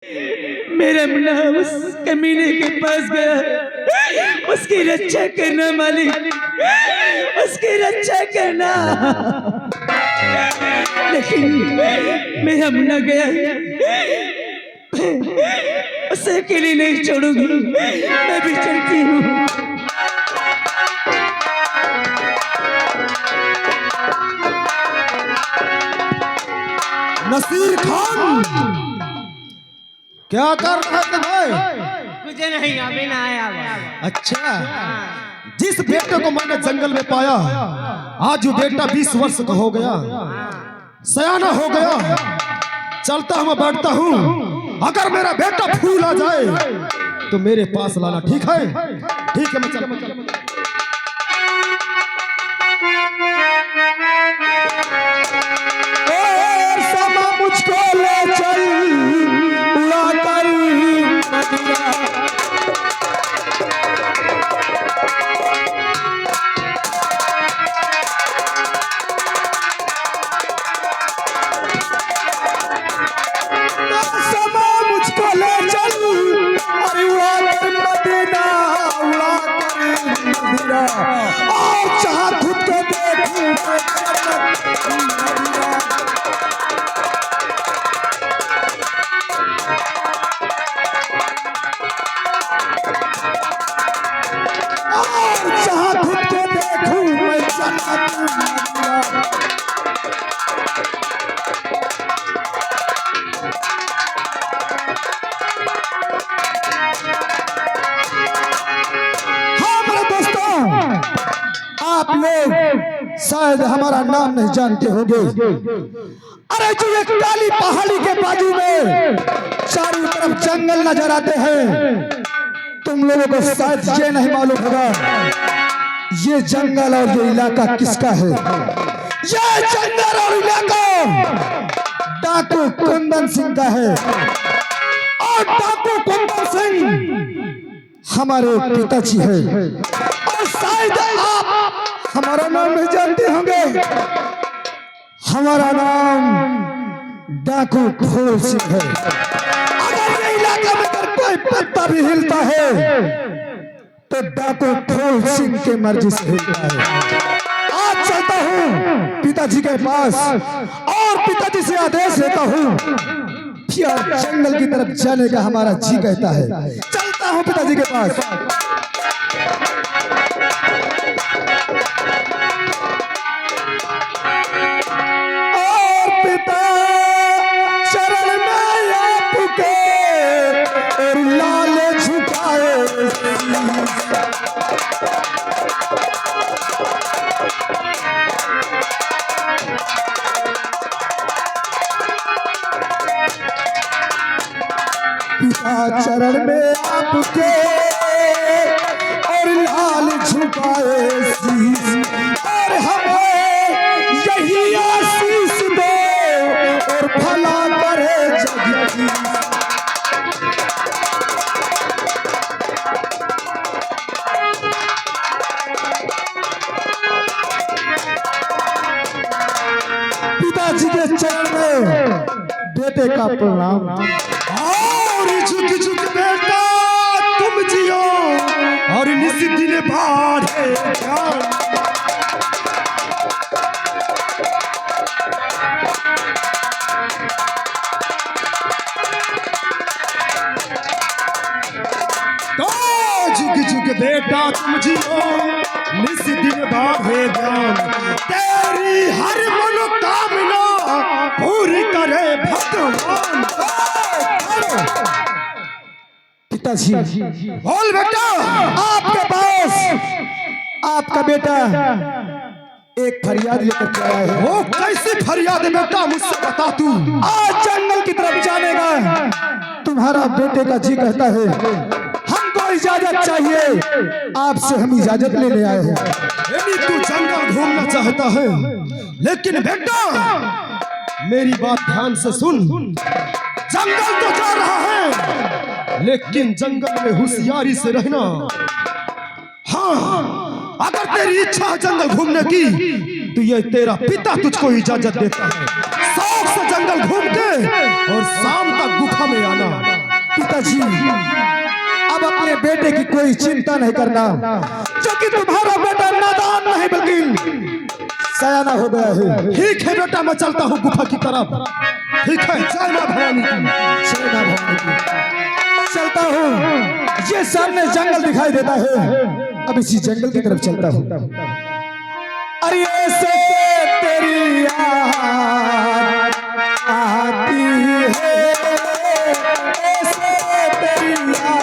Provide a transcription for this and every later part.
मेरा मुन्ना उस कमीने के पास गया, उसकी रक्षा करना मालिक, उसकी रक्षा करना। लेकिन मेरा मुन्ना गया, उसे अकेली नहीं छोड़ूंगी, मैं भी चलती हूँ। नसीर खान, क्या कर रहे थे भाई? कुछ नहीं, अभी ना आया। अच्छा, जिस बेटे को मैंने जंगल में पाया, आज वो बेटा 20 वर्ष का हो गया, सयाना हो गया, चलता हूँ बैठता हूँ। अगर मेरा बेटा फूल आ जाए तो मेरे पास लाना, ठीक है? ठीक है, मैं चल। मुझको ले चल उड़ा कर मदीना, समा मुझको ले चल अरे उड़ा कर मदीना, उड़ा कर मदीना, और चाह खुद को देखूं आप लोग शायद हमारा नाम नहीं जानते होंगे। अरे जो एक काली पहाड़ी के बाजू में चारों तरफ जंगल नजर आते हैं, तुम लोगों को शायद ये नहीं मालूम होगा ये जंगल और ये इलाका किसका है। ये जंगल और इलाका डाकू कुंदन सिंह का है, और डाकू कुंदन सिंह हमारे पिताजी है। और शायद आप हमारा नाम नहीं जानते होंगे, हमारा नाम डाकू फूल सिंह है। अगर ये इलाका में अगर कोई पत्ता भी हिलता है तो डाकू फूल सिंह के मर्जी से हिलता है। आज चलता हूँ पिताजी के पास और पिताजी से आदेश लेता हूँ, फिर जंगल की तरफ जाने का हमारा जी कहता है। चलता हूँ पिताजी के पास। और पिता चरण में आपके और लाल झुकाए, पिता चरण में आपके और लाल झुकाए शीश, और हमें यही आशीष दो और भला करे जग की। पिताजी के चरण में बेटे का प्रणाम। और झुक झुक बेटा तुम जियो और निस दिन बाढ़े ज्ञान। तो झुक झुक बेटा तुम जियो निस दिन बाढ़े ज्ञान, तेरी हर मनोकामना पूरी करे भगवान। पिताजी बोल बेटा, आपके पास आपका बेटा एक फरियाद लेकर के आया है। वो कैसी फरियाद है बेटा, मुझसे बता तू। आज जंगल की तरफ जाने का तुम्हारा बेटे का जी कहता है, हमको इजाजत चाहिए, आपसे हम इजाजत लेने आए हैं। यदि तू जंगल घूमना चाहता है, लेकिन बेटा मेरी बात ध्यान से सुन। जंगल तो जा रहा है, लेकिन जंगल में होशियारी से रहना। हाँ, अगर तेरी इच्छा है जंगल घूमने की तो ये तेरा पिता तुझको इजाजत देता है शौक से जंगल घूम के और शाम तक गुफा में आना। पिताजी अब अपने बेटे की कोई चिंता नहीं करना, क्योंकि तुम्हारा बेटा नादान नहीं बल्कि सयाना हो गया है। ठीक है बेटा, मैं चलता हूँ गुफा की तरफ। ठीक है, जय मां भवानी की। जय मां भवानी की। चलता हूँ, ये सामने जंगल दिखाई देता है, अब इसी जंगल की तरफ चलता हूँ। अरे ऐसे तेरी याद आती है, ऐसे तेरी याद।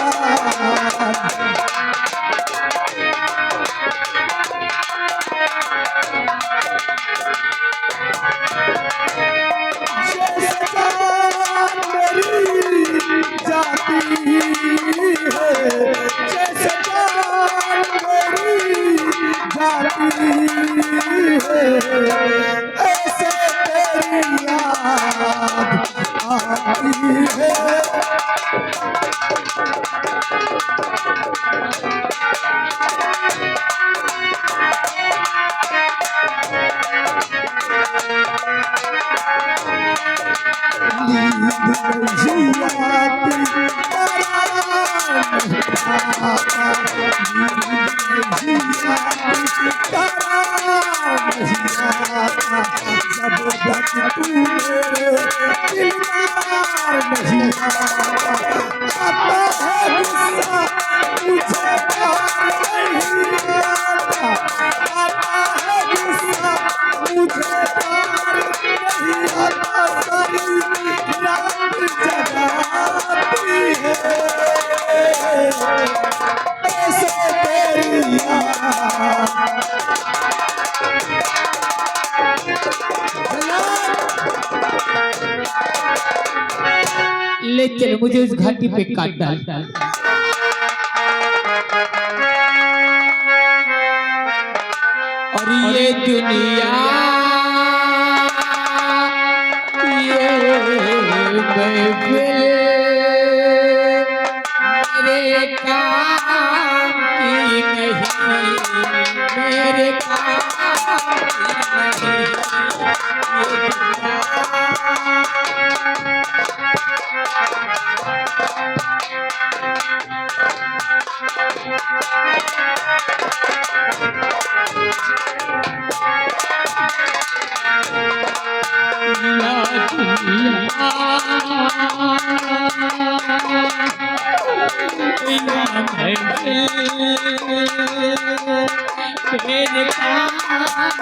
जैसे जान मेरी जाती है, जैसे जान मेरी जाती है, ऐसे तेरी याद आती है। नींद नहीं आती, आराम नहीं आता, नींद नहीं आती, आराम नहीं आता, जब तक तू मेरे दिलदार नहीं आता। आता है गुस्सा मुझे प्यार नहीं आता, आता है गुस्सा मुझे प्यार नहीं आता, सारी रात जगाती है, ऐसे तेरी याद। ले चल मुझे उस घाटी पे काट डाल। और ये दुनिया ये महफिल मेरे काम की नहीं, मेरे काम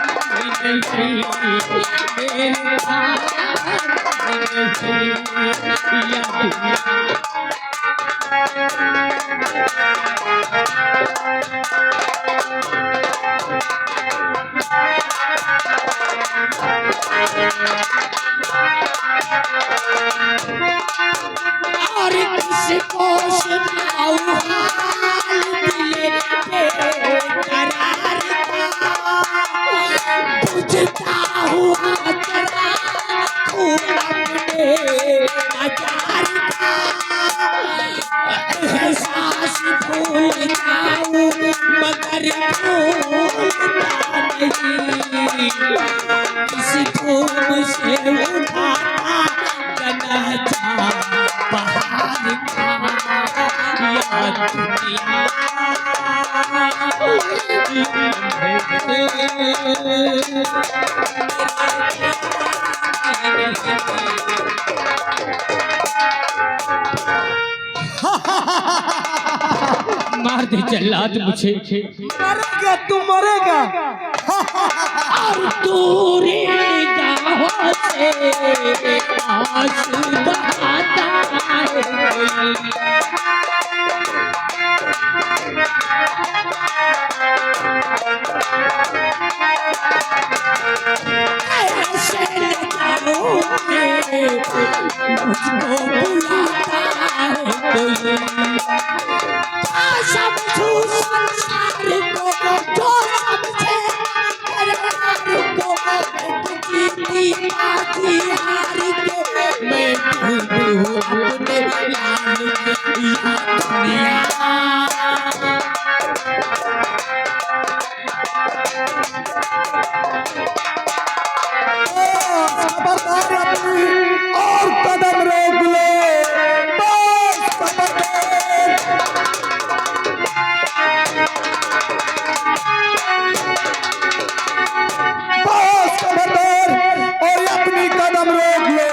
की नहीं, ये मेरे और किसको सुनाऊं हाल दिले बेकरार का, बुझता हुआ चला खून अपने हजार का, एहसास भूल जाऊं मगर भूलता नहीं, किसी धूम से उठाता जनाजा बहार का, या दुनिया मार दे जल्लाद मुझे, मरेगा तू मरेगा। और दूरी निगाहों से आंसू बहाता है कोई, ऐसे नजारों में मुझको बुलाता है कोई, समझू संसार को जो समझे करार को, जीती आती हार के मैं ढूंढूं अपने लाल के या दुनिया। खबरदार अपनी और कदम रोक लो। बस खबरदार। बस खबरदार और अपनी कदम रोक लो।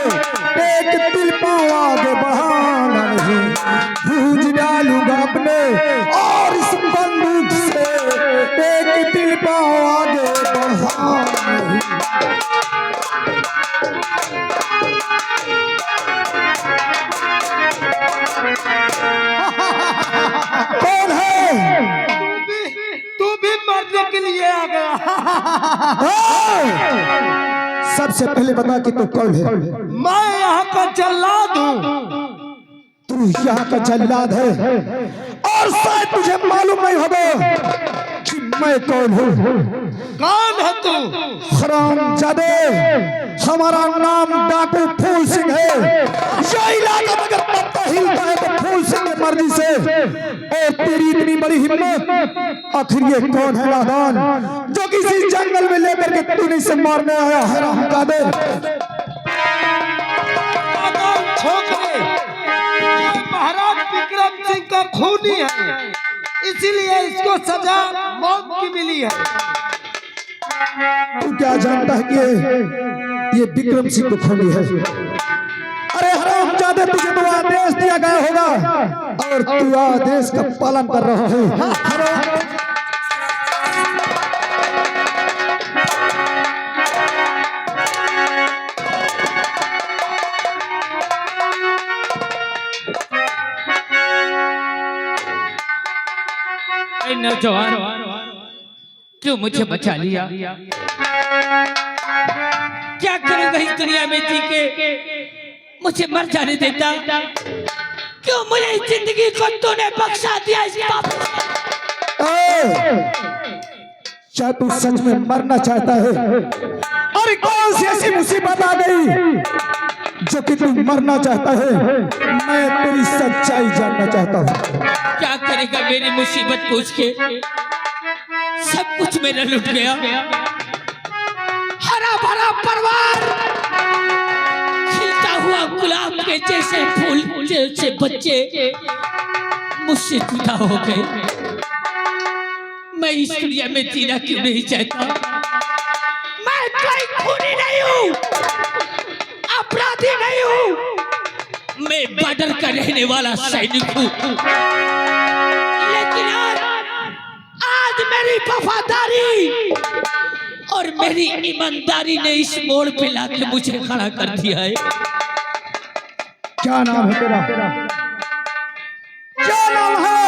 एक तिल पाँव आगे बढ़ाना नहीं, भूज डालूंगा अपने और इस बंदूक से एक तिल पाँव आगे बढ़ाना नहीं। कौन है? तू भी मरने के लिए आ गया। सबसे पहले बता कि तू कौन है? मैं यहाँ का जल्लाद हूँ। तू यहाँ का जल्लाद है और शायद तुझे मालूम नहीं होगा कि मैं कौन हूँ। कौन है तू? हरामजादे, हमारा नाम डाकू फूल सिंह है। ये इलाका में अगर पत्ता हिलता है तो फूल सिंह की मर्जी से। और तेरी इतनी बड़ी हिम्मत, आखिर ये कौन है नादान जो किसी जंगल में लेकर के तूने से मारने आया? हरामजादे, छोकरे, महाराज विक्रम सिंह का खूनी है, इसीलिए इसको सजा मौत की मिली है। तू क्या जानता है कि ये विक्रम सिंह को खूनी है? अरे हरामजादे, तुझे तो आदेश दिया गया होगा और तू आदेश का पालन कर रहा है। नौजवान, क्यों मुझे बचा लिया? क्या करूंगा इस दुनिया में जी के? मुझे मर जाने देता। क्यों मुझे इस जिंदगी को तूने बख्शा दिया? इस पाप क्या तू सच में मरना चाहता है? अरे कौन सी ऐसी मुसीबत आ गई जो कि तू मरना चाहता है? मैं तेरी सच्चाई जानना चाहता हूँ। क्या करेगा मेरी मुसीबत पूछ के? सब कुछ मेरा लुट गया। हरा भरा परिवार, खिलता हुआ गुलाब के जैसे फूल जैसे बच्चे मुझसे जुदा हो गए। मैं इस दुनिया में जीना क्यों नहीं चाहता? मैं कोई खूनी नहीं हूँ, अपराधी नहीं हूँ। मैं बॉर्डर का रहने वाला सैनिक हूँ। लेकिन आज मेरी वफादारी और मेरी ईमानदारी ने इस मोड़ पे लाके मुझे खड़ा कर दिया है। क्या नाम है तेरा? क्या नाम है?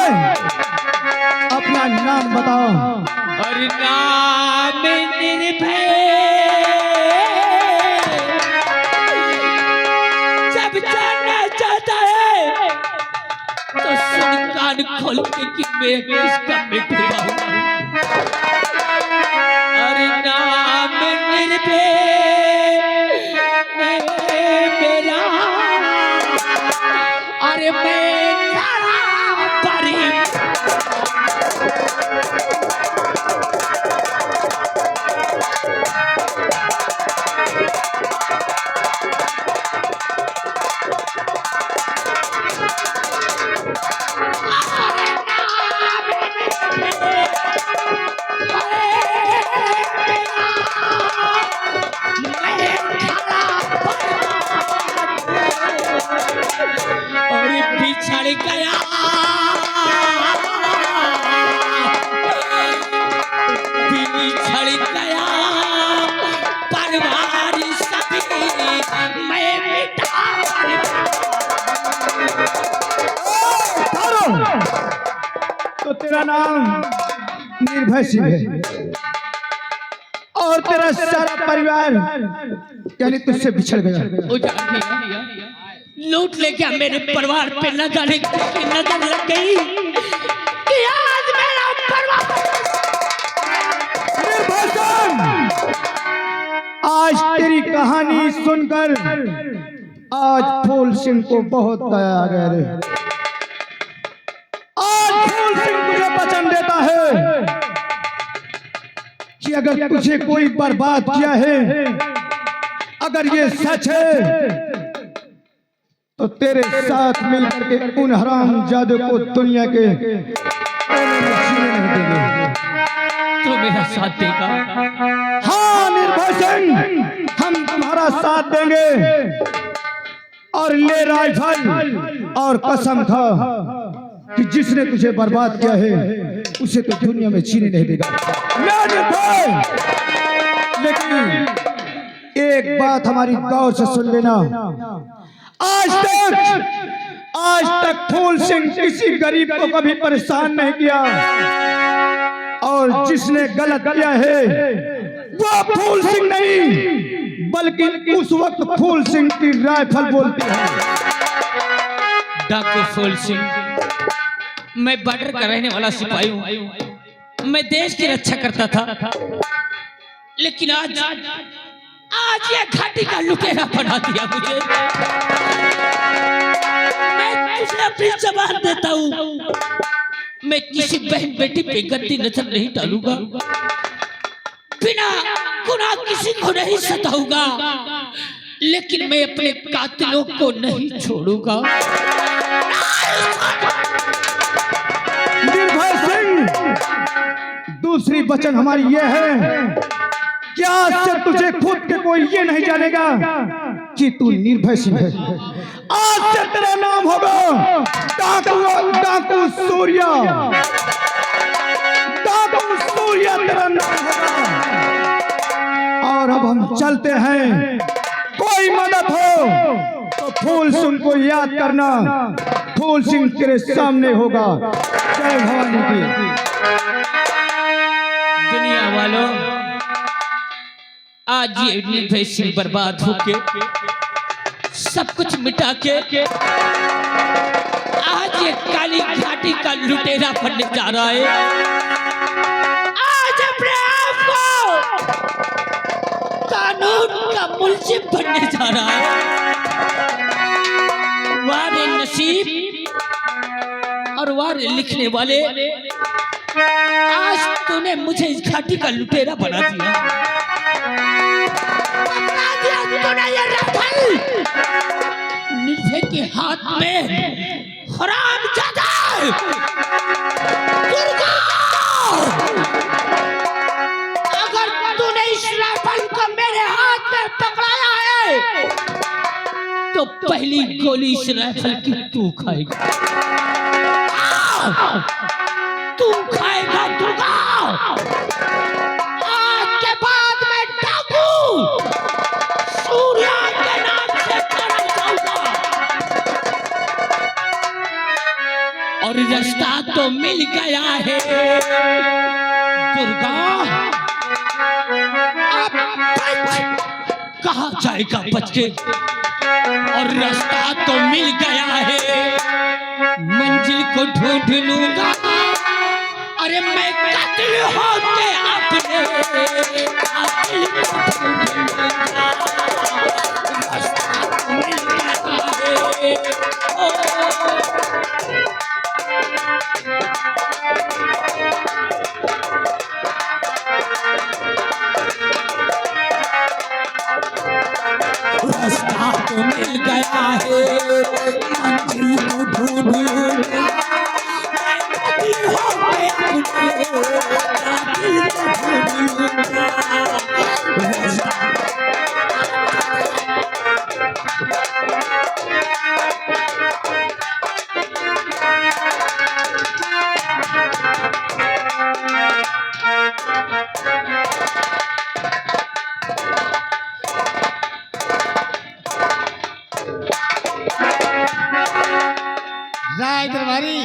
अपना नाम बताओ। और नाम निर्भय। जब जानना चाहता है तो सुन कान खोल के कि मैं किसका बेटा हूँ। और नाम निर्भय मेरा, अरे मैं खड़ा परी। और बिछड़ गया परिवार सभी, मैं मिटा। तो तेरा नाम निर्भय सिंह है और तेरा सारा परिवार यानी तुझसे बिछड़ गया। लूट ले क्या मेरे परिवार पे? न जाने किसकी नजर लग गई कि आज मेरा परिवार। निर्भय सिंह, आज तेरी कहानी सुनकर आज फूल सिंह को बहुत दया आ गया रे। आज फूल सिंह तुझे वचन देता है अगर तुझे कोई बर्बाद किया है, अगर ये सच है तो तेरे साथ मिलकर के उन हराम जादू को दुनिया के कोने में जीने नहीं देंगे। तो मेरा साथ देगा? हाँ निर्भय सिंह, हम तुम्हारा साथ देंगे। और ले राइफल और कसम खा कि जिसने तुझे बर्बाद किया है उसे तो दुनिया में जीने नहीं देगा। ले निर्भय, लेकिन एक बात हमारी गौर से सुन लेना, आज तक फूल सिंह किसी गरीब को कभी परेशान नहीं किया, और जिसने गलत किया है वो फूल सिंह नहीं बल्कि उस वक्त फूल सिंह की राइफल बोलती है। डाकू फूल सिंह, मैं बॉर्डर का रहने वाला सिपाही हूँ, मैं देश की रक्षा करता था, लेकिन आज ये घाटी का लुटेरा बना दिया मुझे। मैं तुझे अपनी जबान देता हूँ, मैं किसी बहन बेटी पे गंदी नजर नहीं डालूंगा, बिना गुनाह किसी को नहीं सताऊंगा, लेकिन मैं अपने कातिलों को नहीं छोड़ूंगा। निर्भय सिंह, दूसरी वचन हमारी ये है कि आज से तुझे खुद के कोई ये नहीं जानेगा कि तू निर्भय सिंह है। आज से तेरा नाम होगा डाकू सूर्या। डाकू सूर्या तेरा नाम होगा। और अब हम चलते हैं, कोई मदद हो तो फूल सिंह को याद करना, फूल सिंह तेरे सामने होगा। जय भवानी की। दुनिया वालों, आज ये निर्भय सिंह बर्बाद होके सब कुछ मिटा के आज ये काली घाटी का लुटेरा बनने जा रहा है। आज अपने आप को कानून का मुल्जिम बनने जा रहा है। वारे नसीब और वारे लिखने वाले, आज तूने मुझे इस घाटी का लुटेरा बना दिया। निर्भय के हाथ में हरामजादा दुर्गा, अगर तूने इस राइफल को मेरे हाथ में पकड़ाया है तो पहली गोली इस राइफल की तू खाएगा, तू खाएगा दुर्गा। आज के बाद मैं डाकू सूर्या के नाम से जाना जाऊंगा। और रास्ता तो मिल गया है दुर्गा, अब कहाँ जाएगा बच के? और रास्ता तो मिल गया है, मंजिल को ढूंढ लूंगा। अरे मैं कातिल होके अपने कातिल को ढूंढ लूंगा। रास्ता तो मिल गया है। रास्ता तो मिल गया है, मंजिल को ढूंढ लूंगा। राय दरबारी,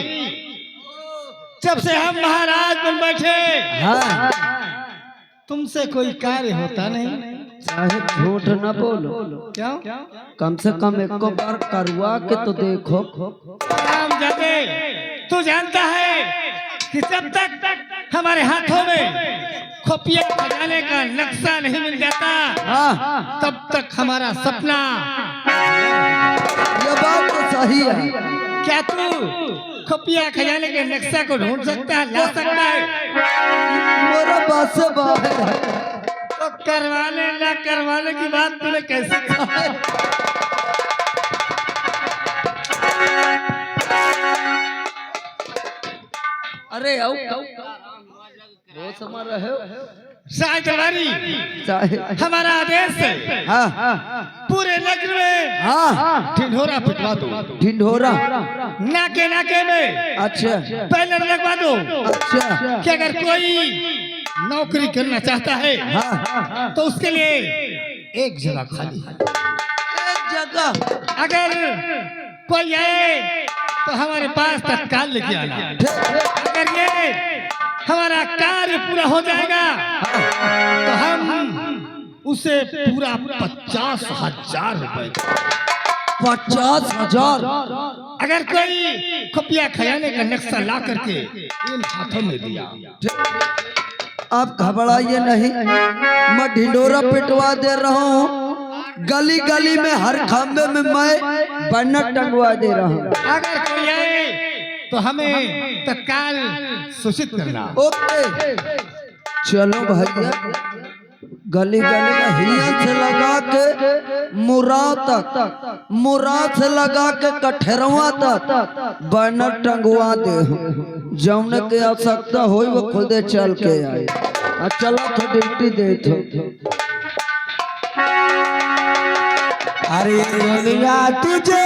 जब से हम महाराज बन बैठे, हाँ, तुमसे कोई कार्य होता नहीं। चाहे झूठ न बोलो, क्यों? कम से कम एक बार करवा के तो देखो। राम जाते, तू जानता है कि जब तक हमारे हाथों में खुफिया खजाने का नक्शा नहीं मिल जाता, हाँ, तब तक हमारा सपना। ये बात तो सही है। क्या तू खुफिया खजाने के नक्शा को ढूंढ सकता है, ला सकता है? मेरा बात से बाहर है। तो करवाने ना करवाने की बात तूने कैसे कहा? अरे आओ वो समझ रहे हो शायद दरबारी चाहे हमारा आदेश है, हाँ पूरे नगर में हाँ ढिंढोरा पिटवा दो, ढिंढोरा नाके नाके में अच्छा बैनर लगवा दो अच्छा कि अगर कोई नौकरी करना चाहता है हाँ तो उसके लिए एक जगह खाली है। एक जगह अगर कोई आए तो हमारे पास तत्काल लेके आना। अगर ये हमारा कार्य पूरा हो जाएगा तो हम उसे पूरा 50,000 रुपए, 50,000 अगर कोई खुफिया खजाने का नक्शा ला करके इन हाथों में दिया। आप घबराइए नहीं, मैं ढिंडोरा पिटवा दे रहा हूँ। गली गली में हर खंबे में मैं बैनर टंगवा दे रहा हूँ। अगर कोई आए तो हमें तत्काल सूचित करना। ओके चलो भैया, गली गली में हिया से लगा के मुराद से लगा के कठेरवा तक बैनर टंगवा दे। जौन के आवश्यकता हो वो खुदे चल के आए। चलो तो ड्यूटी दे तो। अरे दुनिया तुझे,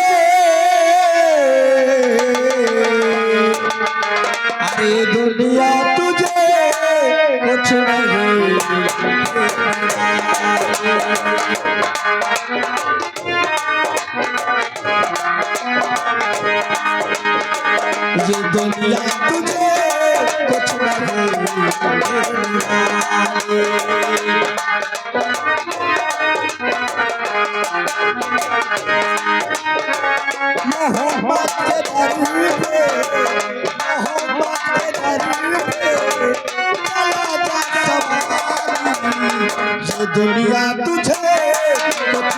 अरे दुनिया तुझे कुछ नहीं, ये दुनिया तुझे कुछ मोहब्बत के दर पे, मोहब्बत के दर पे चला जा सवारी। ये दुनिया तुझे कुछ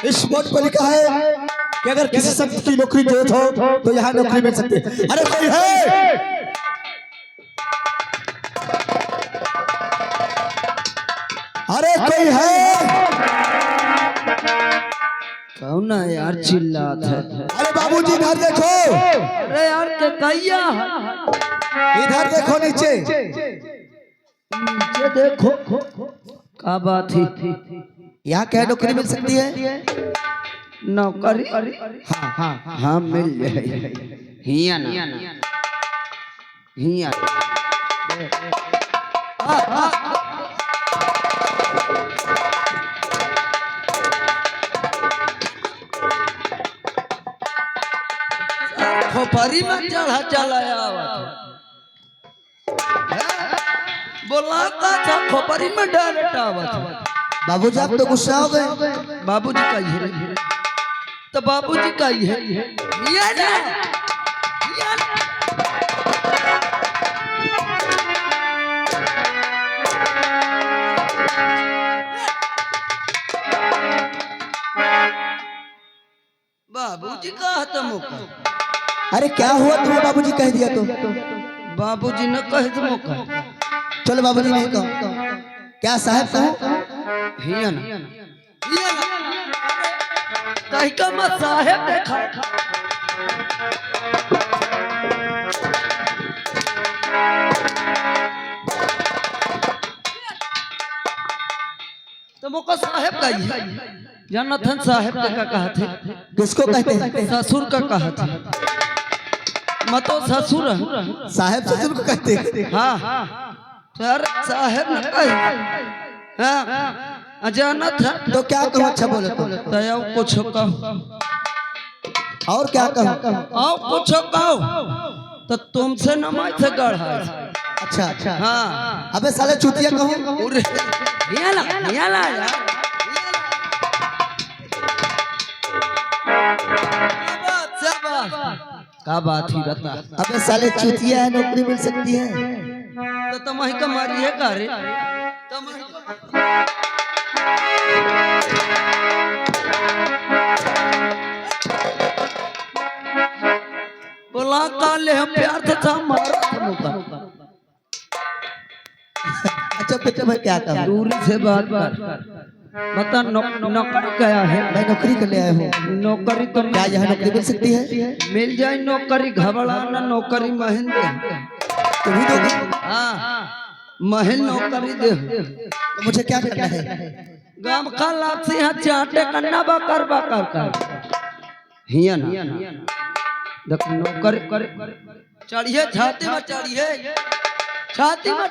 इस बोर्ड पर लिखा है कि अगर किसी शख्स की नौकरी जरूरत हो तो यहाँ नौकरी मिल सकती है। अरे कोई है? अरे कोई है? कौन है यार चिल्लात है? अरे बाबूजी इधर देखो। अरे यार कैया, इधर देखो नीचे, नीचे देखो। क्या बात थी? यहाँ क्या नौकरी मिल सकती है? नौकरी हाँ हाँ हाँ मिल जाए। हिया ना हिया खोपरी में चढ़ा चलाया बोलाता था, खोपरी में डायरेक्ट आवा था। बाबूजी आप तो गुस्सा हो गए। बाबूजी का ही है तो बाबूजी का ही है। ये ना ये ना। बाबूजी का है तो मौका। अरे क्या हुआ तुम्हें बाबूजी कह दिया तो? बाबूजी ने कह तो मौका। चलो बाबूजी नहीं कहो। क्या साहब कहो? हिया ना हिया ना कहीं का मत साहब देखा। तो मौका साहब का ही है। जनार्दन साहब का कहा थे। किसको कहते हैं? ससुर का कहा था। मतो ससुर साहब ससुर को कहते हैं। हाँ सर साहब न कहे। हाँ जाना था तो क्या कहूँ? अच्छा बोले तो कुछ कहो। और क्या कहूँ? और कुछ कहो तो तुमसे न मैं से गढ़ा। अच्छा अच्छा। हाँ अबे साले चुतिया कहूँ? उरे, ये ला यार। क्या बात ही रहता। अबे साले चुतिया है, नौकरी मिल सकती है? तो तुम्हारी कमारी है का रे? बोला काले हम प्यार था मारा अच्छा बेटे भाई क्या कहूँ? दूरी से बात कर। बता नौकरी क्या है? मैं नौकरी करने आया हूँ। नौकरी तो क्या यहाँ नौकरी मिल सकती है? मिल जाए नौकरी, घबराना नौकरी महन दे। तुम ही दोगे? हाँ महल नौकरी दे। तो मुझे क्या करना है? गांव का लापसी हाथ चाटे करना बाकर कर हिया ना देख नौकर चढ़िए छाती में चढ़िए छाती में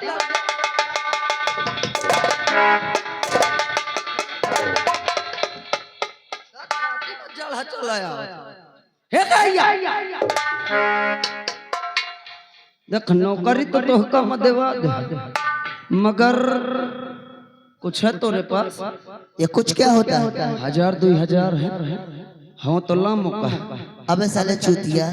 चलाया देख नौकरी तो कम देवा दे, मगर कुछ है तोरे पास? ये कुछ क्या होता है? 1000 2000 है। हाँ तो ला मौका। अबे साले चूतिया